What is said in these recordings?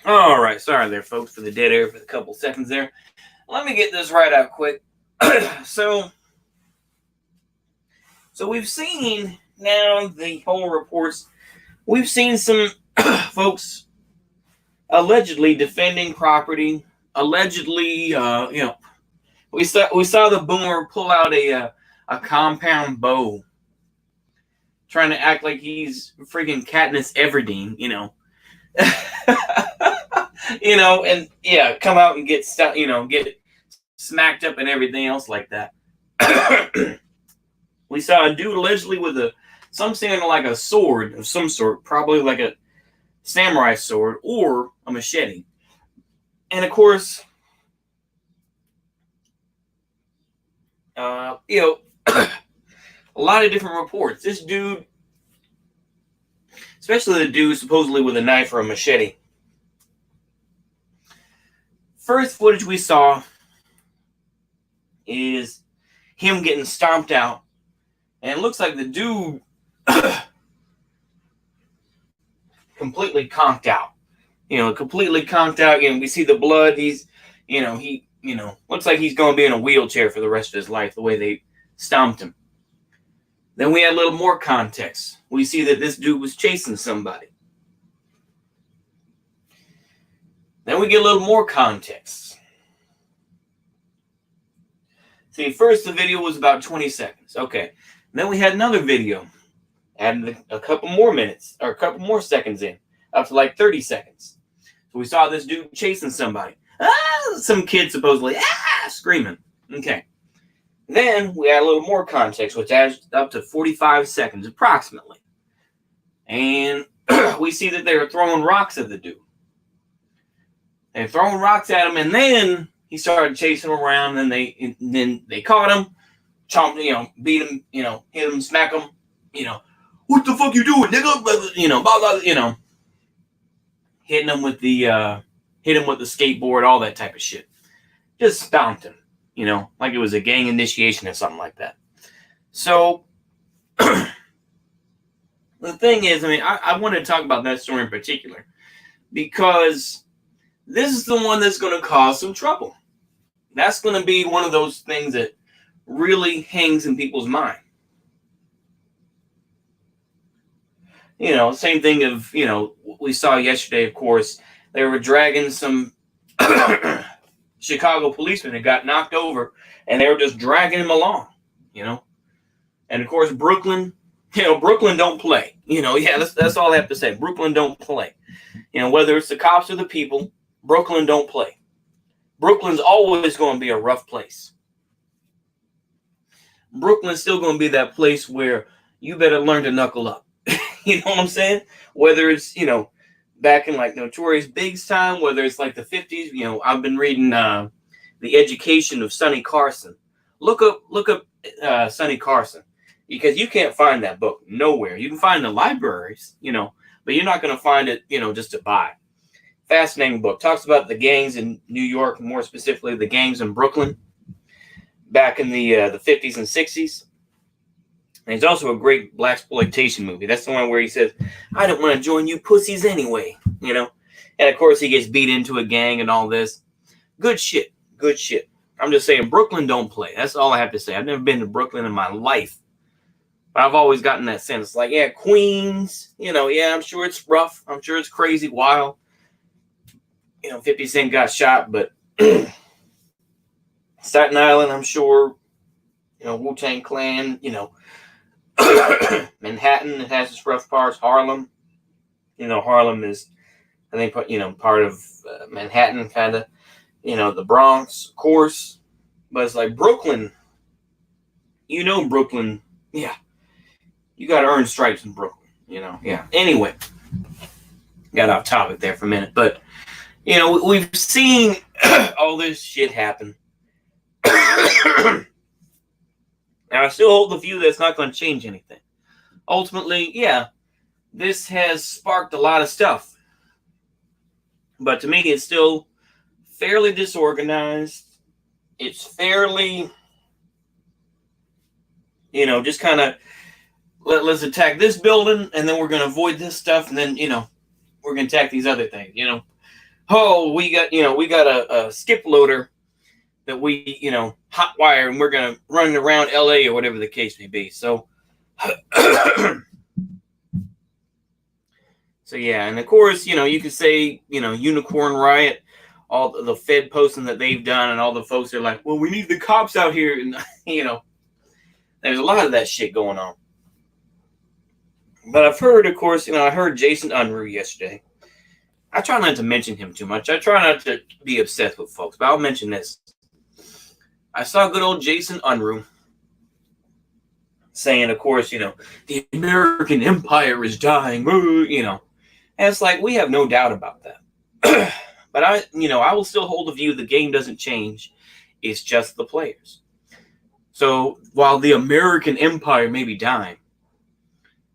All right, sorry there, folks, for the dead air for a couple seconds there. Let me get this right out quick. so, so we've seen now the whole reports. We've seen some folks allegedly defending property. Allegedly, we saw the boomer pull out a compound bow, trying to act like he's freaking Katniss Everdeen, and yeah, come out and get stuck, get smacked up and everything else like that. We saw a dude allegedly with some sounded like a sword of some sort, probably like a samurai sword or a machete. And of course, a lot of different reports. This dude, especially the dude supposedly with a knife or a machete. First footage we saw is him getting stomped out, and it looks like the dude completely conked out. Completely conked out. We see the blood. He looks like he's going to be in a wheelchair for the rest of his life, the way they stomped him. Then we add a little more context. We see that this dude was chasing somebody. Then we get a little more context. See, first the video was about 20 seconds. Okay. Then we had another video, added a couple more minutes, or a couple more seconds in, up to like 30 seconds. So we saw this dude chasing somebody. Some kid supposedly, screaming. Okay. Then we add a little more context, which adds up to 45 seconds approximately. And we see that they were throwing rocks at the dude. They're throwing rocks at him, and then he started chasing him around, and then they caught him, chomped, beat him, hit him, smack him, what the fuck you doing, nigga? Blah, blah, hitting him with the skateboard, all that type of shit. Just stomped him, like it was a gang initiation or something like that. So the thing is, I want to talk about that story in particular because this is the one that's going to cause some trouble. That's going to be one of those things that really hangs in people's mind. Same thing of, we saw yesterday, of course, they were dragging some Chicago policemen that got knocked over, and they were just dragging him along, And of course, Brooklyn, Brooklyn don't play. That's all I have to say. Brooklyn don't play. Whether it's the cops or the people, Brooklyn don't play. Brooklyn's always going to be a rough place. Brooklyn's still going to be that place where you better learn to knuckle up. You know what I'm saying? Whether it's, back in like Notorious Big's time, whether it's like the 50s, I've been reading The Education of Sonny Carson. Look up Sonny Carson, because you can't find that book nowhere. You can find it in the libraries, but you're not going to find it, just to buy. Fascinating book. Talks about the gangs in New York, more specifically the gangs in Brooklyn back in the 50s and 60s. And it's also a great blaxploitation movie. That's the one where he says, "I don't want to join you pussies anyway," And of course he gets beat into a gang and all this. Good shit. Good shit. I'm just saying, Brooklyn don't play. That's all I have to say. I've never been to Brooklyn in my life, but I've always gotten that sense. Like, yeah, Queens, yeah, I'm sure it's rough. I'm sure it's crazy, wild. 50 Cent got shot, but Staten Island, I'm sure, Wu-Tang Clan, Manhattan, it has its rough parts. Harlem, Harlem is, I think, part of Manhattan, kind of, the Bronx, of course. But it's like Brooklyn, Brooklyn, yeah, you got to earn stripes in Brooklyn, yeah. Anyway, got off topic there for a minute, but, we've seen all this shit happen. Now, I still hold the view that it's not going to change anything. Ultimately, yeah, this has sparked a lot of stuff. But to me, it's still fairly disorganized. It's fairly, just kind of, let's attack this building, and then we're going to avoid this stuff, and then, we're going to attack these other things, oh, we got a skip loader that we hot wire, and we're gonna run it around LA or whatever the case may be. So so yeah, and of course, you could say, Unicorn Riot, all the Fed posting that they've done, and all the folks are like, well, we need the cops out here, and there's a lot of that shit going on. But I've heard, of course, I heard Jason Unruh yesterday. I try not to mention him too much. I try not to be obsessed with folks, but I'll mention this. I saw good old Jason Unruh saying, of course, the American empire is dying, and it's like, we have no doubt about that. But I will still hold the view the game doesn't change. It's just the players. So while the American empire may be dying,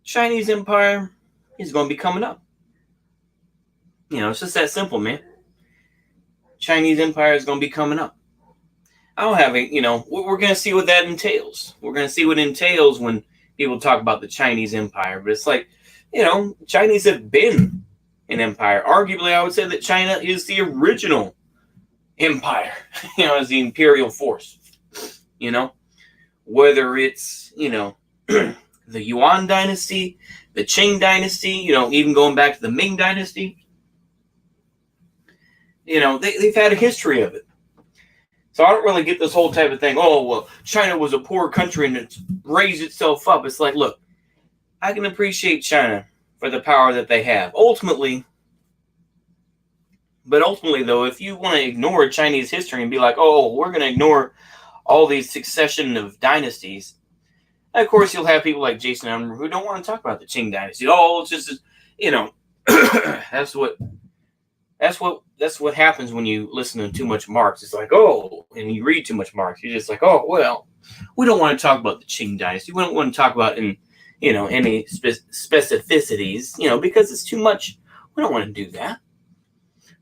Chinese empire is going to be coming up. It's just that simple, man. Chinese empire is going to be coming up. I don't have it, we're going to see what that entails. We're going to see what it entails when people talk about the Chinese empire. But it's like, Chinese have been an empire. Arguably, I would say that China is the original empire, as the imperial force. Whether it's, the Yuan dynasty, the Qing dynasty, even going back to the Ming dynasty. They've had a history of it. So I don't really get this whole type of thing. Oh, well, China was a poor country and it's raised itself up. It's like, look, I can appreciate China for the power that they have. Ultimately, though, if you want to ignore Chinese history and be like, oh, we're going to ignore all these succession of dynasties, and of course, you'll have people like Jason Unruh who don't want to talk about the Qing dynasty. Oh, it's just, that's what happens when you listen to too much Marx. It's like, oh, and you read too much Marx. You're just like, oh, well, we don't want to talk about the Qing dynasty. We don't want to talk about any specificities, because it's too much. We don't want to do that.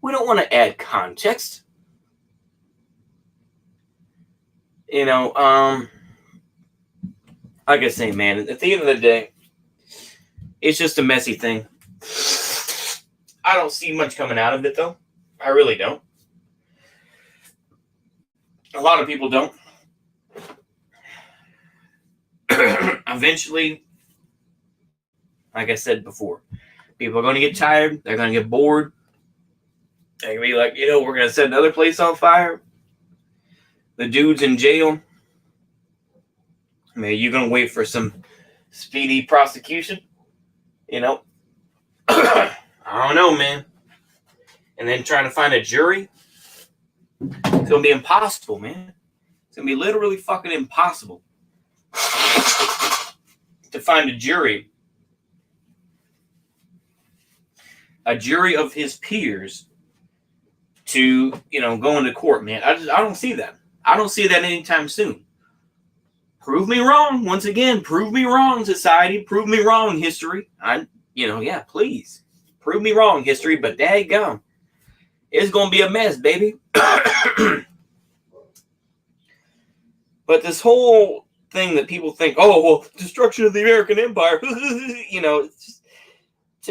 We don't want to add context. Like I say, man, at the end of the day, it's just a messy thing. I don't see much coming out of it, though. I really don't. A lot of people don't. Eventually, like I said before, people are going to get tired. They're going to get bored. They're going to be like, we're going to set another place on fire. The dude's in jail. Maybe you're going to wait for some speedy prosecution. I don't know, man. And then trying to find a jury. It's going to be impossible, man. It's going to be literally fucking impossible to find a jury. A jury of his peers to, go into court, man. I don't see that. I don't see that anytime soon. Prove me wrong. Once again, prove me wrong, society. Prove me wrong, history. Please. Prove me wrong, history, but daggone. It's going to be a mess, baby. But this whole thing that people think, oh, well, destruction of the American empire, to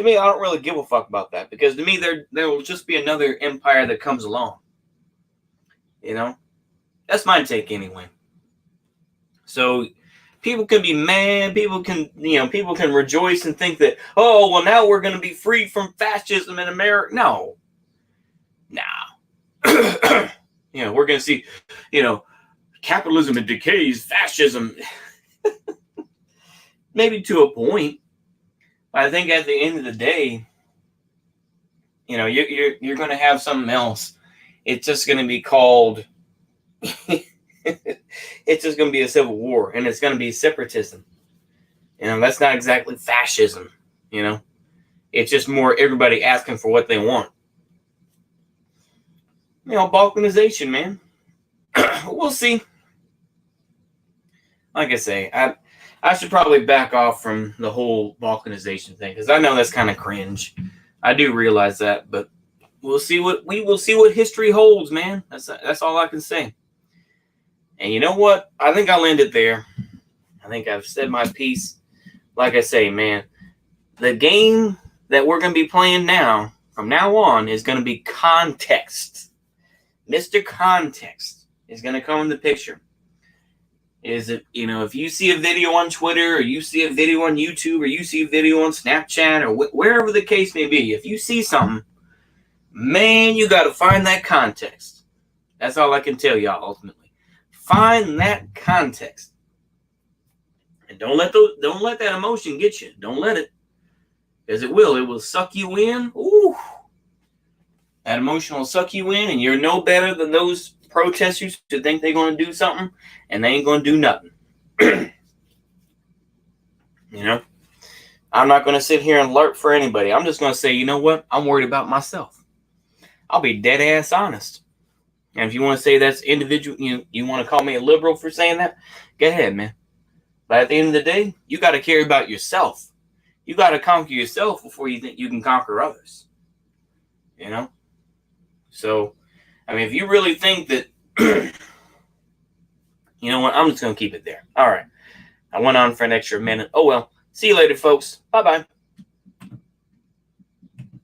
me, I don't really give a fuck about that. Because to me, there will just be another empire that comes along. That's my take anyway. So people can be mad. People can rejoice and think that, oh, well, now we're going to be free from fascism in America. No. We're going to see, capitalism and decays, fascism. Maybe to a point. But I think at the end of the day, you're going to have something else. It's just going to be called... it's just going to be a civil war, and it's going to be separatism. That's not exactly fascism, It's just more everybody asking for what they want. Balkanization, man. We'll see. Like I say, I should probably back off from the whole balkanization thing, because I know that's kind of cringe. I do realize that, but we will see what history holds, man. That's all I can say. And you know what? I think I'll end it there. I think I've said my piece. Like I say, man, the game that we're going to be playing now from now on is going to be context. Mr. Context is going to come in the picture. Is it, if you see a video on Twitter, or you see a video on YouTube, or you see a video on Snapchat, or wherever the case may be, if you see something, man, you got to find that context. That's all I can tell y'all ultimately. Find that context. And don't let that emotion get you. Don't let it. Because it will suck you in. Ooh. That emotion will suck you in, and you're no better than those protesters who think they're going to do something, and they ain't going to do nothing. I'm not going to sit here and lurk for anybody. I'm just going to say, you know what? I'm worried about myself. I'll be dead ass honest. And if you want to say that's individual, you want to call me a liberal for saying that, go ahead, man. But at the end of the day, you got to care about yourself. You got to conquer yourself before you think you can conquer others. So, if you really think that, you know what, I'm just going to keep it there. All right. I went on for an extra minute. Oh, well. See you later, folks. Bye-bye.